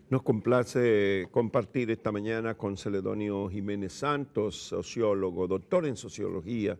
Nos complace compartir esta mañana con Celedonio Jiménez Santos, sociólogo, doctor en sociología,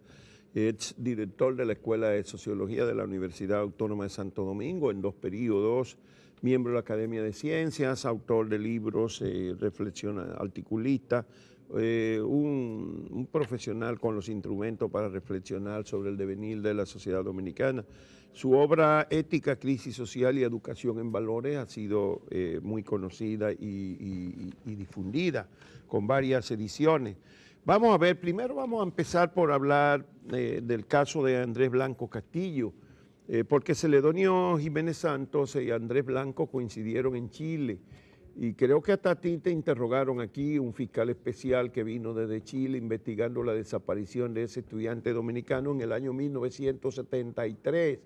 ex director de la Escuela de Sociología de la Universidad Autónoma de Santo Domingo en 2 periodos, miembro de la Academia de Ciencias, autor de libros, reflexión articulista, un profesional con los instrumentos para reflexionar sobre el devenir de la sociedad dominicana. Su obra Ética, Crisis Social y Educación en Valores ha sido muy conocida y difundida con varias ediciones. Vamos a ver, primero vamos a empezar por hablar del caso de Andrés Blanco Castillo, porque Celedonio Jiménez Santos y Andrés Blanco coincidieron en Chile, y creo que hasta a ti te interrogaron aquí, un fiscal especial que vino desde Chile investigando la desaparición de ese estudiante dominicano en el año 1973.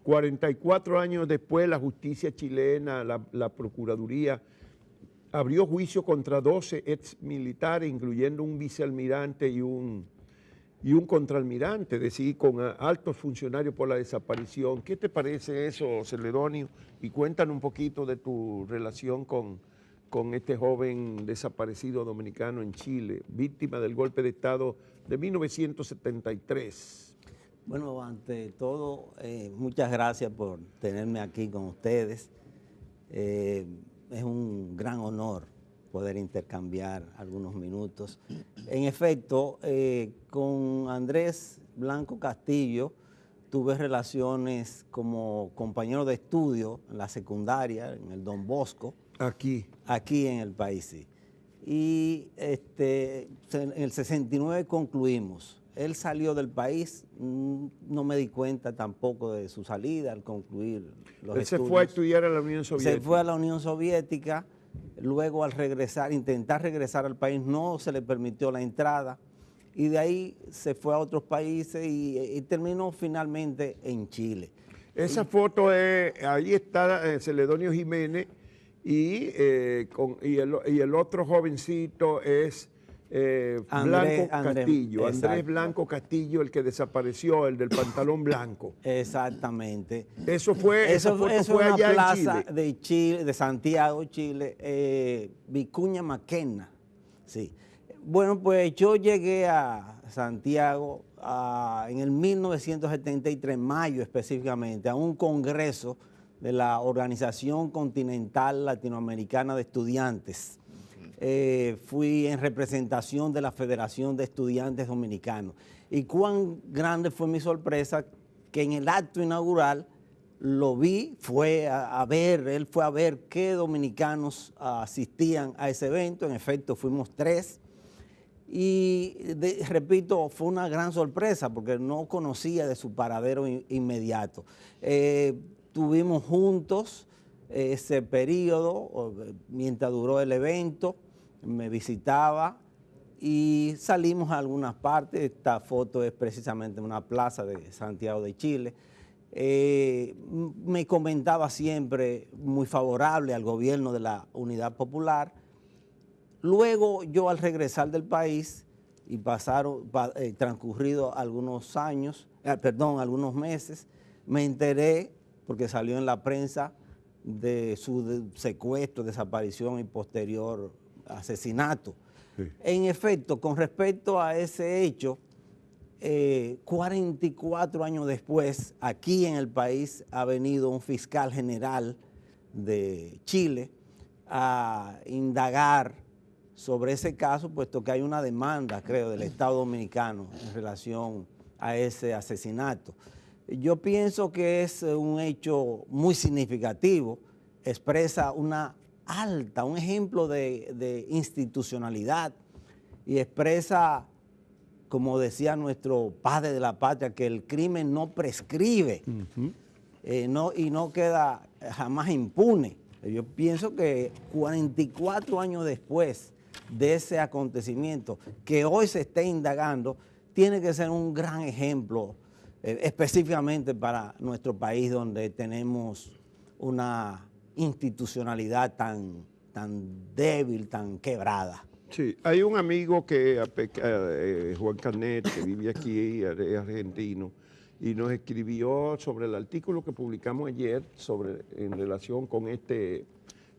44 años después, la justicia chilena, la Procuraduría, abrió juicio contra 12 exmilitares, incluyendo un vicealmirante y un contraalmirante, es decir, con altos funcionarios por la desaparición. ¿Qué te parece eso, Celedonio? Y cuéntanos un poquito de tu relación con este joven desaparecido dominicano en Chile, víctima del golpe de Estado de 1973. Bueno, ante todo, muchas gracias por tenerme aquí con ustedes. Es un gran honor poder intercambiar algunos minutos. En efecto, con Andrés Blanco Castillo tuve relaciones como compañero de estudio en la secundaria, en el Don Bosco. Aquí en el país, sí. Y en el 69 concluimos. Él salió del país, no me di cuenta tampoco de su salida al concluir los estudios. Él se fue a estudiar a la Unión Soviética. Se fue a la Unión Soviética, luego al regresar, intentar regresar al país, no se le permitió la entrada, y de ahí se fue a otros países y terminó finalmente en Chile. Esa foto es, ahí está Celedonio Jiménez y el otro jovencito es Blanco Castillo, Andrés Blanco Castillo, el que desapareció, el del pantalón blanco. Exactamente. Eso fue una allá plaza en Chile. de Chile, de Santiago, Chile, Vicuña Maquena. Sí. Bueno, pues yo llegué a Santiago en el 1973, mayo específicamente, a un congreso de la Organización Continental Latinoamericana de Estudiantes. Fui en representación de la Federación de Estudiantes Dominicanos. Y cuán grande fue mi sorpresa que en el acto inaugural lo vi, él fue a ver qué dominicanos asistían a ese evento. En efecto, fuimos 3. Y repito, fue una gran sorpresa porque no conocía de su paradero inmediato. Tuvimos juntos ese periodo, mientras duró el evento, me visitaba y salimos a algunas partes. Esta foto es precisamente en una plaza de Santiago de Chile. Me comentaba siempre muy favorable al gobierno de la Unidad Popular. Luego yo al regresar del país y transcurrido algunos algunos meses, me enteré, porque salió en la prensa, de su secuestro, desaparición y posterior asesinato. Sí. En efecto, con respecto a ese hecho, 44 años después, aquí en el país ha venido un fiscal general de Chile a indagar sobre ese caso, puesto que hay una demanda, creo, del Estado Dominicano en relación a ese asesinato. Yo pienso que es un hecho muy significativo, expresa un ejemplo de institucionalidad y expresa, como decía nuestro padre de la patria, que el crimen no prescribe y no queda jamás impune. Yo pienso que 44 años después de ese acontecimiento, que hoy se esté indagando, tiene que ser un gran ejemplo, específicamente para nuestro país, donde tenemos una institucionalidad tan débil, tan quebrada. Sí, hay un amigo Juan Canet, que vive aquí, es argentino, y nos escribió sobre el artículo que publicamos ayer en relación con este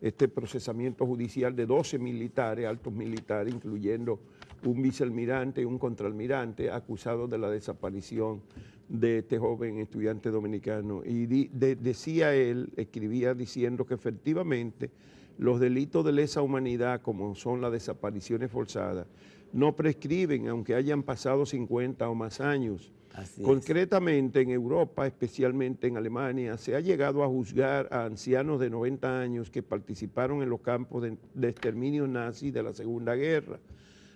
este procesamiento judicial de 12 militares, altos militares, incluyendo un vicealmirante y un contraalmirante, acusados de la desaparición de este joven estudiante dominicano. Y decía él, escribía diciendo que efectivamente los delitos de lesa humanidad, como son las desapariciones forzadas, no prescriben, aunque hayan pasado 50 o más años. Concretamente en Europa, especialmente en Alemania, se ha llegado a juzgar a ancianos de 90 años que participaron en los campos de exterminio nazi de la Segunda Guerra.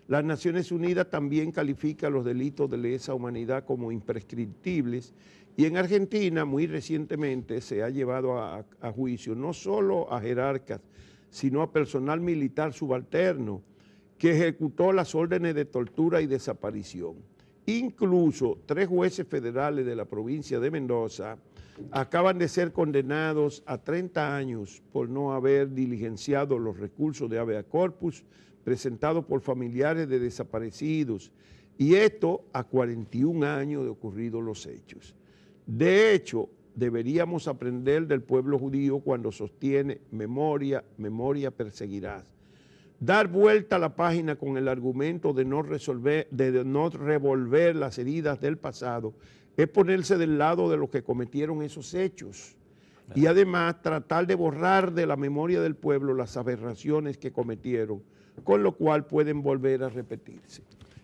Las Naciones Unidas también califica los delitos de lesa humanidad como imprescriptibles y en Argentina muy recientemente se ha llevado a juicio no solo a jerarcas, sino a personal militar subalterno que ejecutó las órdenes de tortura y desaparición. Incluso 3 jueces federales de la provincia de Mendoza acaban de ser condenados a 30 años por no haber diligenciado los recursos de habeas corpus presentados por familiares de desaparecidos, y esto a 41 años de ocurridos los hechos. De hecho, deberíamos aprender del pueblo judío cuando sostiene memoria, memoria perseguirás. Dar vuelta a la página con el argumento de no revolver las heridas del pasado es ponerse del lado de los que cometieron esos hechos y además tratar de borrar de la memoria del pueblo las aberraciones que cometieron, con lo cual pueden volver a repetirse.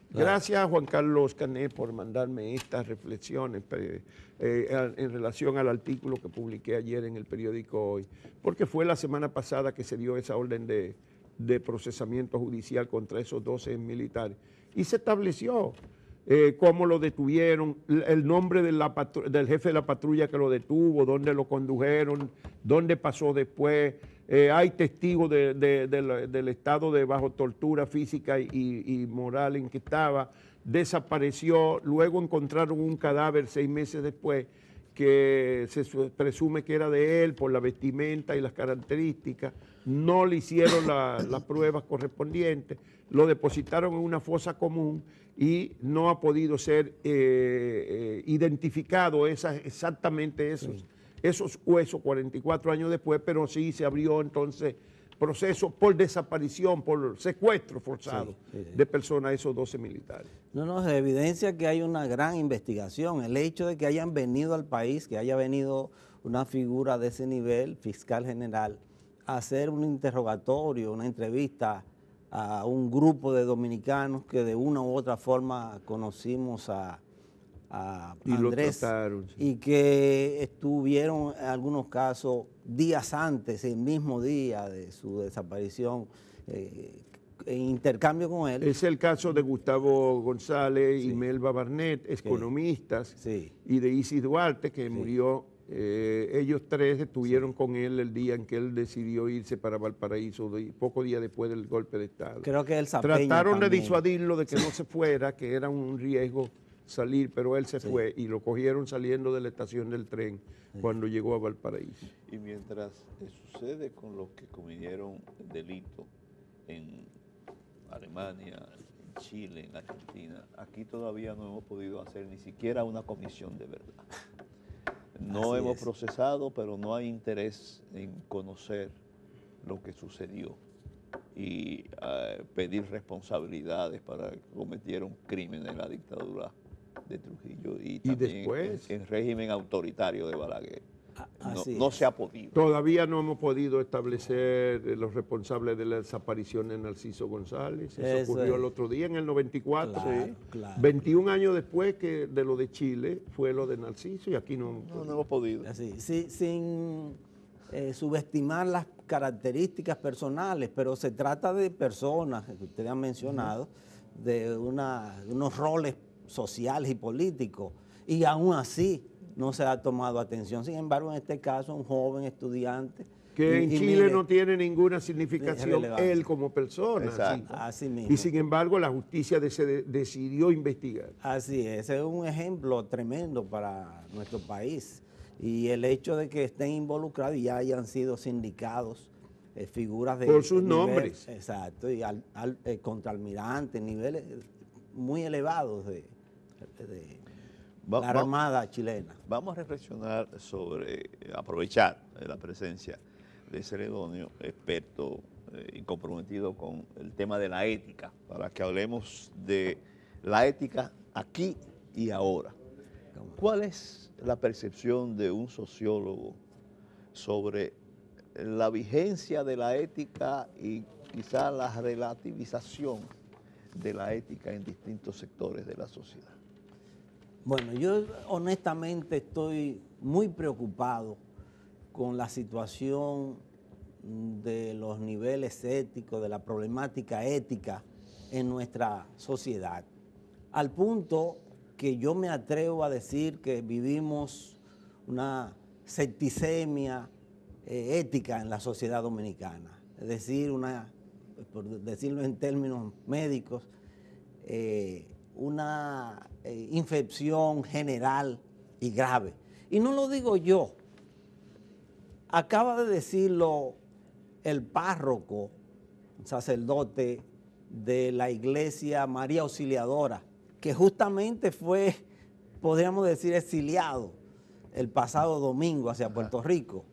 Gracias a Juan Carlos Canet por mandarme estas reflexiones en relación al artículo que publiqué ayer en el periódico Hoy, porque fue la semana pasada que se dio esa orden de procesamiento judicial contra esos 12 militares y se estableció cómo lo detuvieron, el nombre del jefe de la patrulla que lo detuvo, dónde lo condujeron, dónde pasó después. Hay testigos del estado de bajo tortura física y moral en que estaba, desapareció, luego encontraron un cadáver 6 meses después que se presume que era de él por la vestimenta y las características, no le hicieron las pruebas correspondientes, lo depositaron en una fosa común y no ha podido ser identificado exactamente esos huesos 44 años después, pero sí se abrió entonces proceso por desaparición, por secuestro forzado de personas, esos 12 militares. No, se evidencia que hay una gran investigación. El hecho de que hayan venido al país, que haya venido una figura de ese nivel, fiscal general, a hacer un interrogatorio, una entrevista a un grupo de dominicanos que de una u otra forma conocimos a Andrés, trataron, y que estuvieron en algunos casos días antes, el mismo día de su desaparición, en intercambio con él. Es el caso de Gustavo González y Melba Barnett, economistas, y de Isis Duarte, que murió. Ellos 3 estuvieron con él el día en que él decidió irse para Valparaíso, poco día después del golpe de Estado. Creo que él trataron de disuadirlo de que no se fuera, que era un riesgo salir, pero él se fue y lo cogieron saliendo de la estación del tren cuando llegó a Valparaíso. Y mientras sucede con los que cometieron delito en Alemania, en Chile, en Argentina, aquí todavía no hemos podido hacer ni siquiera una comisión de verdad. No hemos procesado, pero no hay interés en conocer lo que sucedió y pedir responsabilidades para que cometieron crímenes en la dictadura de Trujillo y también después, en régimen autoritario de Balaguer. No se ha podido. Todavía no hemos podido establecer los responsables de la desaparición de Narciso González. Eso ocurrió el otro día, en el 94. Claro. 21 años después que de lo de Chile fue lo de Narciso y aquí no hemos podido. Sin subestimar las características personales, pero se trata de personas que ustedes han mencionado, de unos roles sociales y políticos, y aún así no se ha tomado atención. Sin embargo, en este caso, un joven estudiante que en Chile no tiene ninguna significación él como persona. Así mismo. Y sin embargo, la justicia decidió investigar. Así es, es un ejemplo tremendo para nuestro país. Y el hecho de que estén involucrados y ya hayan sido sindicados figuras de... Por sus nombres. Exacto, y contraalmirantes, niveles muy elevados de la Armada chilena. Vamos a reflexionar sobre aprovechar la presencia de Celedonio, experto y comprometido con el tema de la ética, para que hablemos de la ética aquí y ahora. ¿Cuál es la percepción de un sociólogo sobre la vigencia de la ética y quizá la relativización de la ética en distintos sectores de la sociedad? Bueno, yo honestamente estoy muy preocupado con la situación de los niveles éticos, de la problemática ética en nuestra sociedad, al punto que yo me atrevo a decir que vivimos una septicemia ética en la sociedad dominicana, es decir, por decirlo en términos médicos, una infección general y grave. Y no lo digo yo, acaba de decirlo el párroco, sacerdote de la iglesia María Auxiliadora, que justamente fue, podríamos decir, exiliado el pasado domingo hacia Puerto Rico,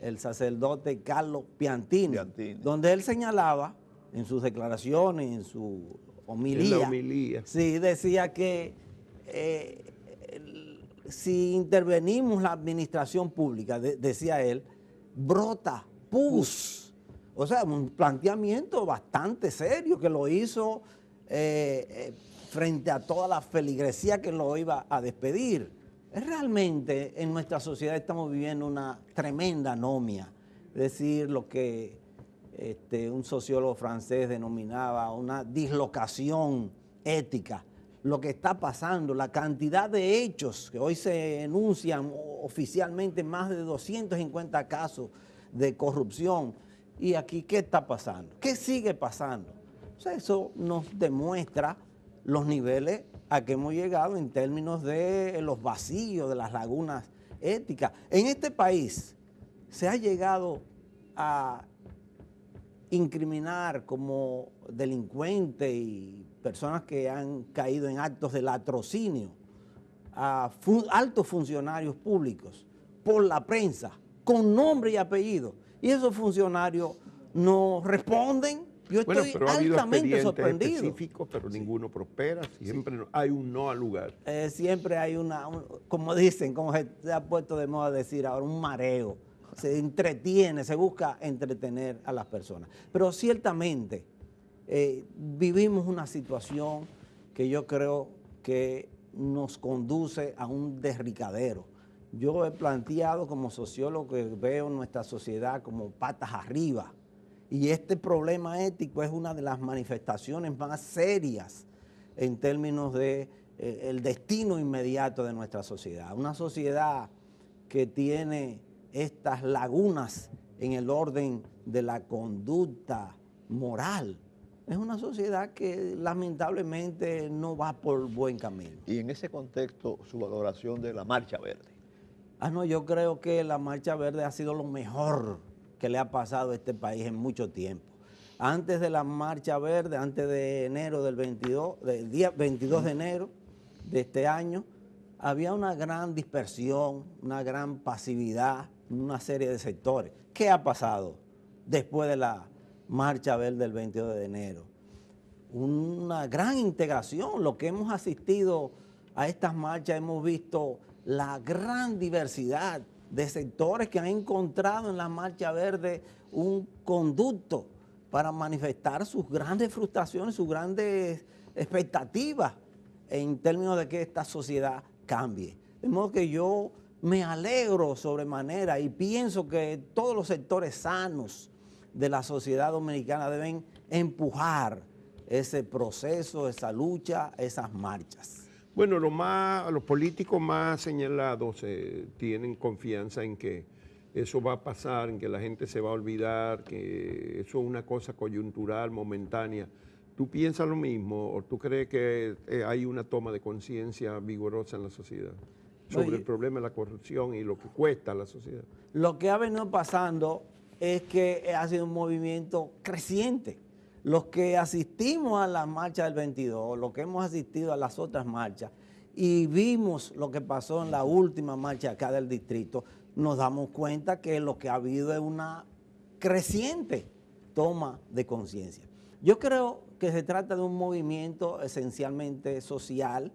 el sacerdote Carlos Piantini, donde él señalaba en sus declaraciones, en su homilía, sí, decía que si intervenimos la administración pública, decía él, brota pus. O sea, un planteamiento bastante serio que lo hizo frente a toda la feligresía que lo iba a despedir. Realmente en nuestra sociedad estamos viviendo una tremenda anomia, es decir, lo que un sociólogo francés denominaba una dislocación ética. Lo que está pasando, la cantidad de hechos que hoy se enuncian oficialmente, más de 250 casos de corrupción. ¿Y aquí qué está pasando? ¿Qué sigue pasando? O sea, eso nos demuestra los niveles a que hemos llegado en términos de los vacíos, de las lagunas éticas. En este país se ha llegado a incriminar como delincuentes y personas que han caído en actos de latrocinio a altos funcionarios públicos por la prensa, con nombre y apellido. Y esos funcionarios no responden. Yo estoy altamente sorprendido. Específicos, pero ninguno prospera. Siempre hay un no al lugar. Siempre hay como dicen, como se ha puesto de moda decir ahora, un mareo. Se entretiene, se busca entretener a las personas. Pero ciertamente vivimos una situación que yo creo que nos conduce a un derricadero. Yo he planteado como sociólogo que veo nuestra sociedad como patas arriba. Y este problema ético es una de las manifestaciones más serias en términos de el destino inmediato de nuestra sociedad. Una sociedad que tiene estas lagunas en el orden de la conducta moral. Es una sociedad que lamentablemente no va por buen camino. Y en ese contexto, su valoración de la Marcha Verde. No, yo creo que la Marcha Verde ha sido lo mejor que le ha pasado a este país en mucho tiempo. Antes de la Marcha Verde, antes de enero del día 22 de enero de este año, había una gran dispersión, una gran pasividad en una serie de sectores. ¿Qué ha pasado después de la Marcha Verde del 22 de enero? Una gran integración. Lo que hemos asistido a estas marchas, hemos visto la gran diversidad de sectores que han encontrado en la Marcha Verde un conducto para manifestar sus grandes frustraciones, sus grandes expectativas en términos de que esta sociedad cambie. De modo que yo me alegro sobremanera y pienso que todos los sectores sanos de la sociedad dominicana deben empujar ese proceso, esa lucha, esas marchas. Bueno, los políticos más señalados tienen confianza en que eso va a pasar, en que la gente se va a olvidar, que eso es una cosa coyuntural, momentánea. ¿Tú piensas lo mismo o tú crees que hay una toma de conciencia vigorosa en la sociedad sobre el problema de la corrupción y lo que cuesta a la sociedad? Lo que ha venido pasando es que ha sido un movimiento creciente. Los que asistimos a la marcha del 22, los que hemos asistido a las otras marchas y vimos lo que pasó en la última marcha acá del distrito, nos damos cuenta que lo que ha habido es una creciente toma de conciencia. Yo creo que se trata de un movimiento esencialmente social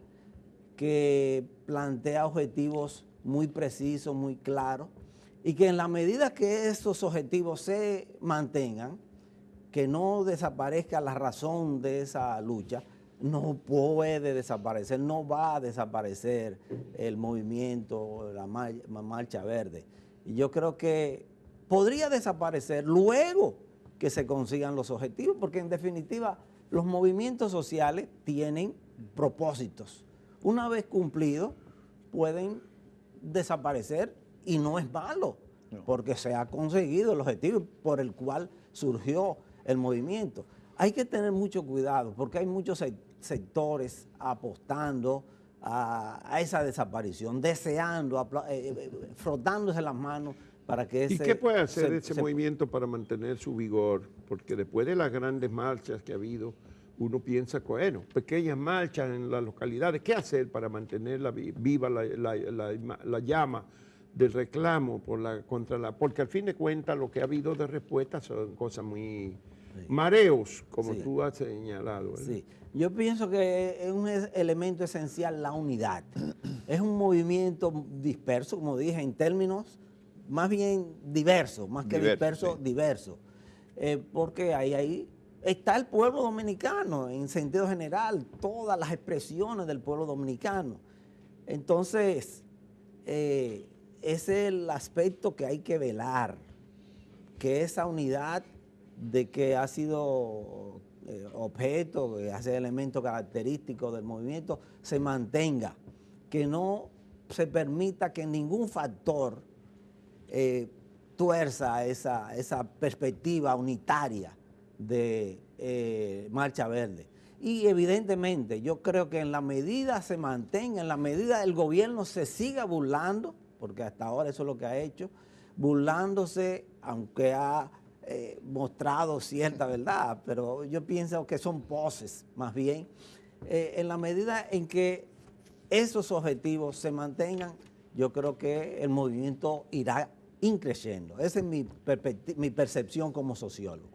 que plantea objetivos muy precisos, muy claros, y que en la medida que esos objetivos se mantengan, que no desaparezca la razón de esa lucha, no puede desaparecer, no va a desaparecer el movimiento, la Marcha Verde. Y yo creo que podría desaparecer luego que se consigan los objetivos, porque en definitiva los movimientos sociales tienen propósitos. Una vez cumplidos, pueden desaparecer y no es malo, porque se ha conseguido el objetivo por el cual surgió el movimiento. Hay que tener mucho cuidado porque hay muchos sectores apostando a esa desaparición, deseando, frotándose las manos para que ese... ¿Y qué puede hacer ese movimiento para mantener su vigor? Porque después de las grandes marchas que ha habido, uno piensa, bueno, pequeñas marchas en las localidades, ¿qué hacer para mantener viva la llama del reclamo porque al fin de cuentas lo que ha habido de respuesta son cosas muy mareos, como tú has señalado, ¿verdad? Sí, yo pienso que es un elemento esencial la unidad. Es un movimiento disperso, como dije, en términos más bien diversos, más que disperso, diverso. Porque ahí está el pueblo dominicano, en sentido general, todas las expresiones del pueblo dominicano. Entonces, ese es el aspecto que hay que velar, que esa unidad de que ha sido objeto, que hace elemento característico del movimiento, se mantenga, que no se permita que ningún factor tuerza esa perspectiva unitaria de Marcha Verde. Y evidentemente yo creo que en la medida se mantenga, en la medida el gobierno se siga burlando, porque hasta ahora eso es lo que ha hecho, burlándose, aunque ha mostrado cierta verdad, pero yo pienso que son poses más bien, en la medida en que esos objetivos se mantengan, yo creo que el movimiento irá increciendo. Esa es mi percepción como sociólogo.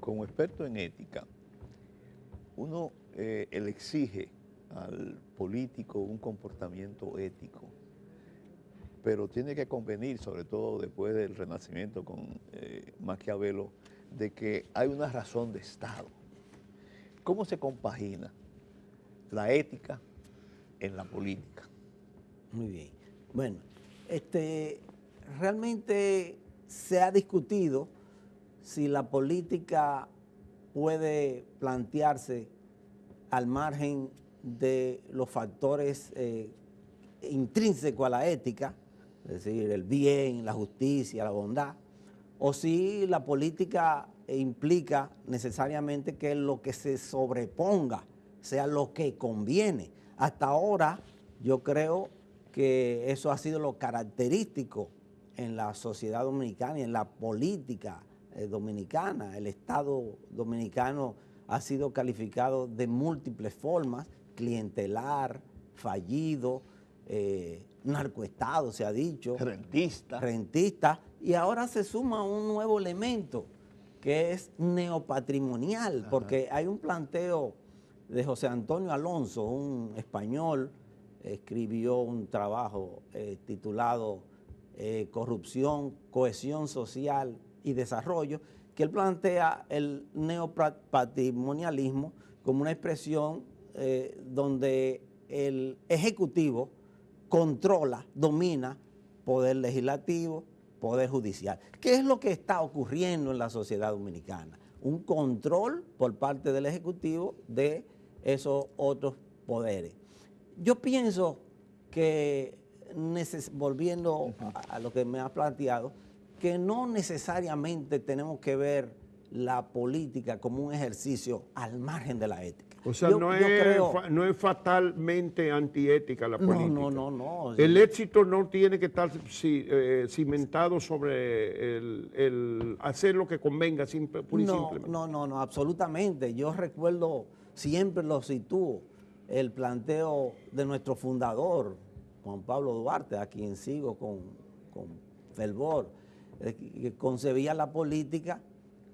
Como experto en ética, uno le exige al político un comportamiento ético, pero tiene que convenir, sobre todo después del Renacimiento con Maquiavelo, de que hay una razón de Estado. ¿Cómo se compagina la ética en la política? Muy bien. Bueno, realmente se ha discutido si la política puede plantearse al margen de los factores intrínsecos a la ética, es decir, el bien, la justicia, la bondad, o si la política implica necesariamente que lo que se sobreponga sea lo que conviene. Hasta ahora yo creo que eso ha sido lo característico en la sociedad dominicana y en la política dominicana. El Estado dominicano ha sido calificado de múltiples formas: clientelar, fallido, narcoestado se ha dicho, rentista, y ahora se suma un nuevo elemento que es neopatrimonial. Ajá. Porque hay un planteo de José Antonio Alonso, un español, escribió un trabajo titulado Corrupción, Cohesión Social y Desarrollo, que él plantea el neopatrimonialismo como una expresión donde el Ejecutivo controla, domina poder legislativo, poder judicial. ¿Qué es lo que está ocurriendo en la sociedad dominicana? Un control por parte del Ejecutivo de esos otros poderes. Yo pienso que, volviendo a lo que me ha planteado, que no necesariamente tenemos que ver la política como un ejercicio al margen de la ética. O sea, no es fatalmente antiética la política. No. El éxito no tiene que estar cimentado sobre el hacer lo que convenga, pura y simplemente. No, absolutamente. Yo recuerdo, siempre lo sitúo, el planteo de nuestro fundador, Juan Pablo Duarte, a quien sigo con fervor, que concebía la política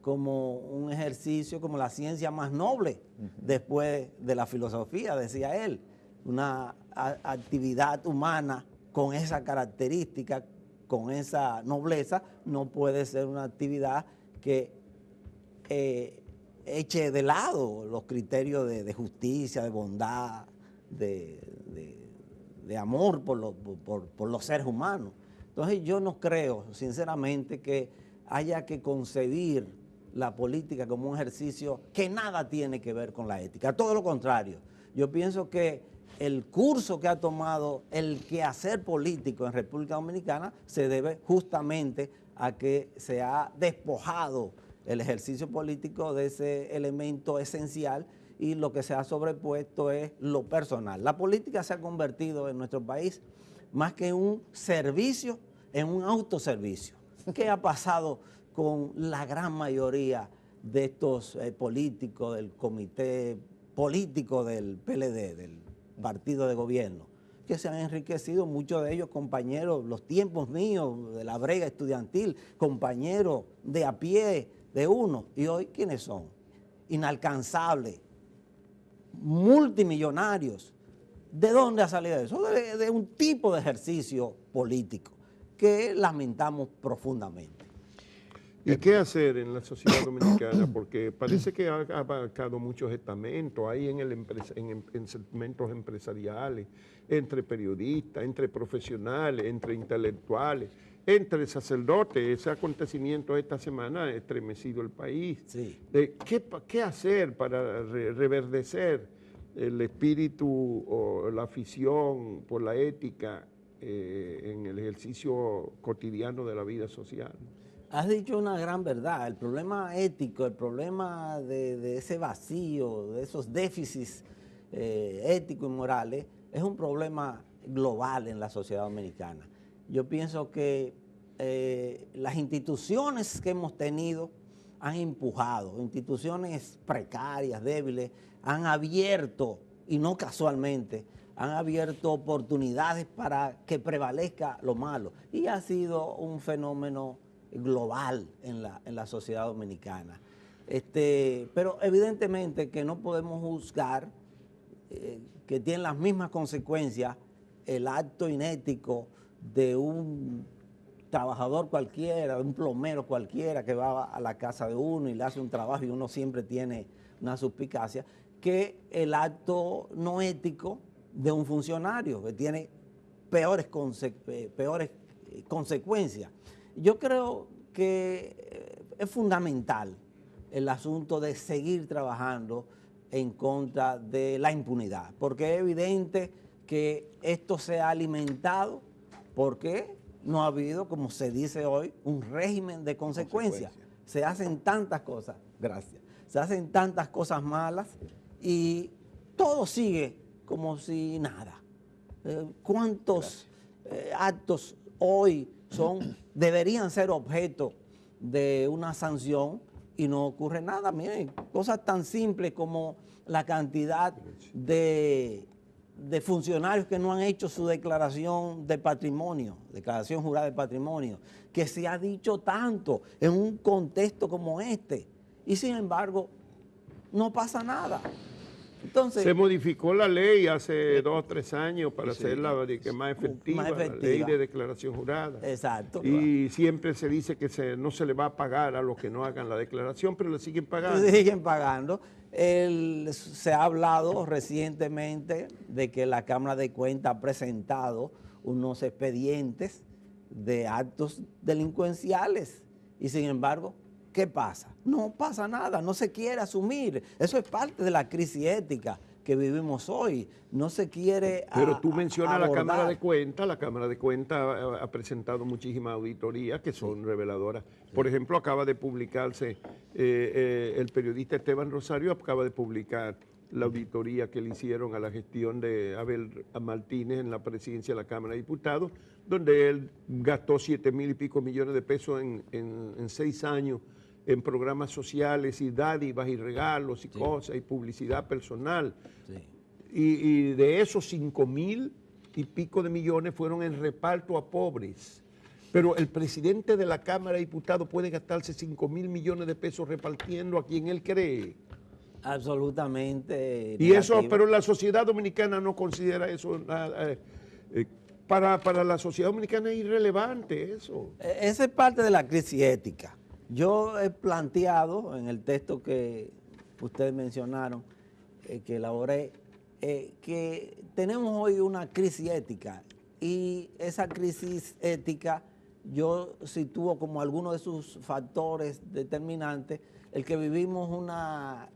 como un ejercicio, como la ciencia más noble después de la filosofía, decía él. Una actividad humana con esa característica, con esa nobleza, no puede ser una actividad que eche de lado los criterios de justicia, de bondad, de amor por los seres humanos. Entonces yo no creo, sinceramente, que haya que concebir la política como un ejercicio que nada tiene que ver con la ética. Todo lo contrario. Yo pienso que el curso que ha tomado el quehacer político en República Dominicana se debe justamente a que se ha despojado el ejercicio político de ese elemento esencial y lo que se ha sobrepuesto es lo personal. La política se ha convertido en nuestro país más que en un servicio, en un autoservicio. ¿Qué ha pasado con la gran mayoría de estos políticos del comité político del PLD, del partido de gobierno? Que se han enriquecido, muchos de ellos compañeros, los tiempos míos de la brega estudiantil, compañeros de a pie de uno, y hoy ¿quiénes son? Inalcanzables, multimillonarios. ¿De dónde ha salido eso? De un tipo de ejercicio político que lamentamos profundamente. ¿Y qué hacer en la sociedad dominicana? Porque parece que ha abarcado muchos estamentos, hay en segmentos empresariales, entre periodistas, entre profesionales, entre intelectuales, entre sacerdotes. Ese acontecimiento esta semana ha estremecido el país. Sí. ¿Qué hacer para reverdecer el espíritu o la afición por la ética en el ejercicio cotidiano de la vida social? Has dicho una gran verdad. El problema ético, el problema de ese vacío, de esos déficits éticos y morales, es un problema global en la sociedad dominicana. Yo pienso que las instituciones que hemos tenido han empujado, instituciones precarias, débiles, han abierto, y no casualmente, han abierto oportunidades para que prevalezca lo malo. Y ha sido un fenómeno global en la sociedad dominicana. Pero evidentemente que no podemos juzgar que tiene las mismas consecuencias el acto inético de un trabajador cualquiera, de un plomero cualquiera que va a la casa de uno y le hace un trabajo y uno siempre tiene una suspicacia, que el acto no ético de un funcionario que tiene peores consecuencias. Yo creo que es fundamental el asunto de seguir trabajando en contra de la impunidad, porque es evidente que esto se ha alimentado porque no ha habido, como se dice hoy, un régimen de consecuencias. Se hacen tantas cosas, gracias, se hacen tantas cosas malas y todo sigue como si nada. ¿Cuántos actos hoy deberían ser objeto de una sanción y no ocurre nada? Miren, cosas tan simples como la cantidad de funcionarios que no han hecho su declaración de patrimonio, declaración jurada de patrimonio, que se ha dicho tanto en un contexto como este, y sin embargo no pasa nada. Entonces, se modificó la ley hace 2 o 3 años para hacerla más efectiva, la ley de declaración jurada. Exacto. Y siempre se dice que no se le va a pagar a los que no hagan la declaración, pero le siguen pagando. Le siguen pagando. Se ha hablado recientemente de que la Cámara de Cuentas ha presentado unos expedientes de actos delincuenciales y sin embargo, ¿qué pasa? No pasa nada, no se quiere asumir. Eso es parte de la crisis ética que vivimos hoy. No se quiere Pero tú mencionas abordar. la Cámara de Cuentas. La Cámara de Cuentas ha presentado muchísimas auditorías que son reveladoras. Por ejemplo, acaba de publicarse, el periodista Esteban Rosario acaba de publicar la auditoría que le hicieron a la gestión de Abel Martínez en la presidencia de la Cámara de Diputados, donde él gastó 7,000 y pico millones de pesos en 6 años en programas sociales y dádivas y regalos y cosas y publicidad personal. Sí. Y de esos 5,000 y pico de millones fueron en reparto a pobres. Pero el presidente de la Cámara de Diputados puede gastarse 5.000 millones de pesos repartiendo a quien él cree. Absolutamente Y eso, negativo. pero la sociedad dominicana no considera eso nada. Para la sociedad dominicana es irrelevante eso. Esa es parte de la crisis ética. Yo he planteado en el texto que ustedes mencionaron, que elaboré, que tenemos hoy una crisis ética y esa crisis ética yo sitúo como alguno de sus factores determinantes el que vivimos una,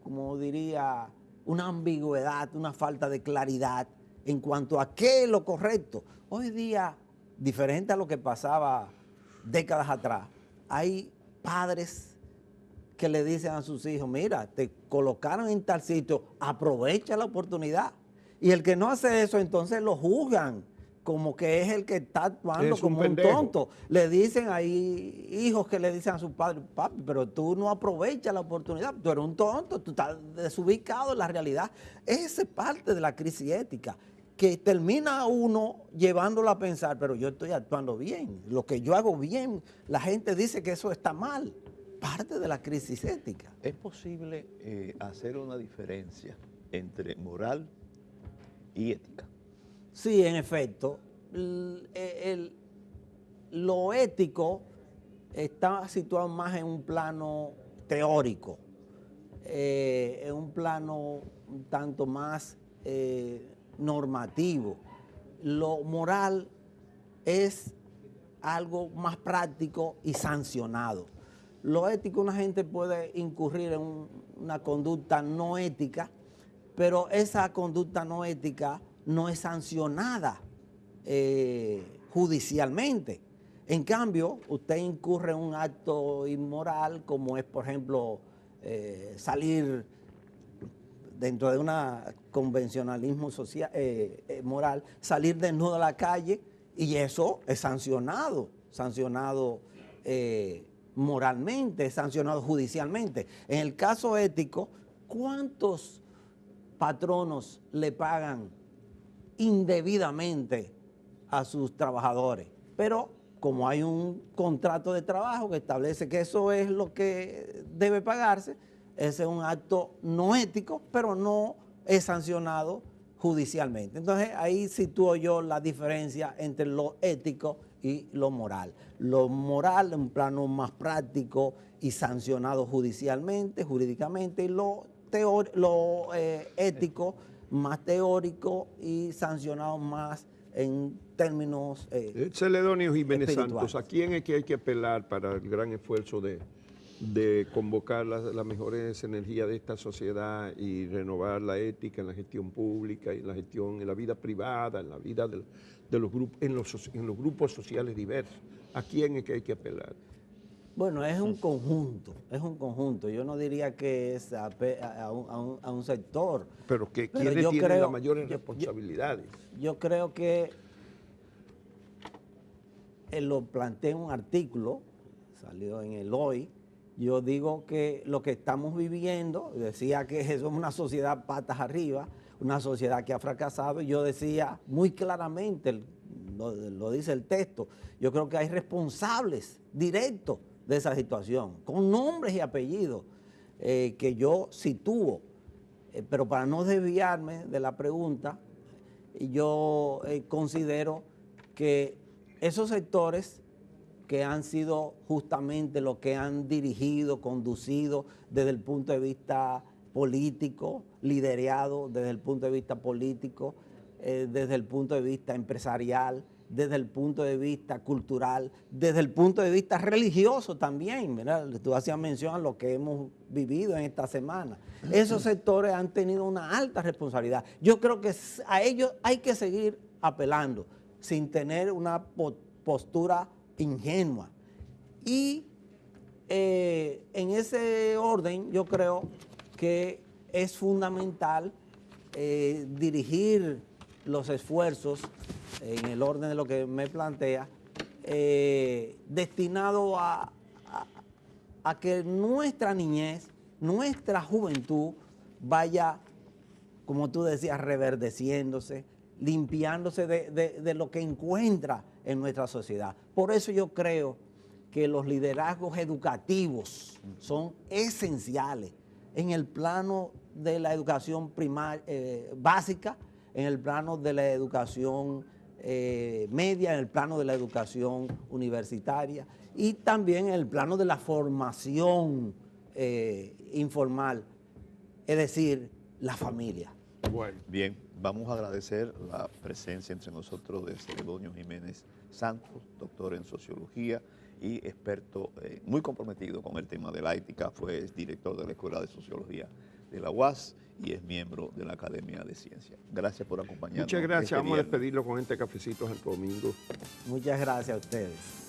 como diría, una ambigüedad, una falta de claridad en cuanto a qué es lo correcto. Hoy día, diferente a lo que pasaba décadas atrás, hay padres que le dicen a sus hijos, mira, te colocaron en tal sitio, aprovecha la oportunidad. Y el que no hace eso, entonces lo juzgan como que es el que está actuando Es como un pendejo. tonto. Le dicen ahí, hijos que le dicen a sus padres, papi, pero tú no aprovechas la oportunidad, tú eres un tonto, tú estás desubicado en la realidad. Esa es parte de la crisis ética, que termina uno llevándolo a pensar, pero yo estoy actuando bien, lo que yo hago bien, la gente dice que eso está mal. Parte de la crisis ética. ¿Es posible hacer una diferencia entre moral y ética? Sí, en efecto, lo ético está situado más en un plano teórico, en un plano un tanto más normativo. Lo moral es algo más práctico y sancionado. Lo ético, una gente puede incurrir en una conducta no ética, pero esa conducta no ética no es sancionada judicialmente. En cambio, usted incurre en un acto inmoral, como es, por ejemplo, salir dentro de un convencionalismo social, moral, salir desnudo a la calle, y eso es sancionado moralmente, sancionado judicialmente. En el caso ético, ¿cuántos patronos le pagan indebidamente a sus trabajadores? Pero como hay un contrato de trabajo que establece que eso es lo que debe pagarse, ese es un acto no ético, pero no es sancionado judicialmente. Entonces ahí sitúo yo la diferencia entre lo ético y lo moral. Lo moral en un plano más práctico y sancionado judicialmente, jurídicamente, y lo ético más teórico y sancionado más en términos Celedonio Jiménez espirituales. Santos, ¿a quién es que hay que apelar para el gran esfuerzo de convocar las mejores energías de esta sociedad y renovar la ética en la gestión pública y en la gestión en la vida privada, en la vida de los grupos, en los grupos sociales diversos? ¿A quién es que hay que apelar? Bueno, es un conjunto. Yo no diría que es a un sector. Pero que Pero quienes yo tienen creo- las mayores yo- responsabilidades. Yo creo que lo planteé en un artículo, salió en el Hoy. Yo digo que lo que estamos viviendo, decía que somos una sociedad patas arriba, una sociedad que ha fracasado, y yo decía muy claramente, lo dice el texto, yo creo que hay responsables directos de esa situación, con nombres y apellidos que yo sitúo. Pero para no desviarme de la pregunta, yo considero que esos sectores que han sido justamente los que han dirigido, conducido desde el punto de vista político, liderado desde el punto de vista político, desde el punto de vista empresarial, desde el punto de vista cultural, desde el punto de vista religioso también, ¿verdad? Tú hacías mención a lo que hemos vivido en esta semana. Esos sectores han tenido una alta responsabilidad. Yo creo que a ellos hay que seguir apelando sin tener una postura ingenua. Y en ese orden yo creo que es fundamental dirigir los esfuerzos en el orden de lo que me plantea, destinado a que nuestra niñez, nuestra juventud vaya, como tú decías, reverdeciéndose, limpiándose de lo que encuentra en nuestra sociedad. Por eso yo creo que los liderazgos educativos son esenciales en el plano de la educación básica, en el plano de la educación media, en el plano de la educación universitaria y también en el plano de la formación informal, es decir, la familia. Bueno. Bien, vamos a agradecer la presencia entre nosotros de Celedonio Jiménez Santos, doctor en sociología y experto muy comprometido con el tema de la ética. Fue director de la Escuela de Sociología de la UAS y es miembro de la Academia de Ciencias. Gracias por acompañarnos. Muchas gracias. este Vamos a viernes. despedirlo con este cafecito Santo Domingo. Muchas gracias a ustedes.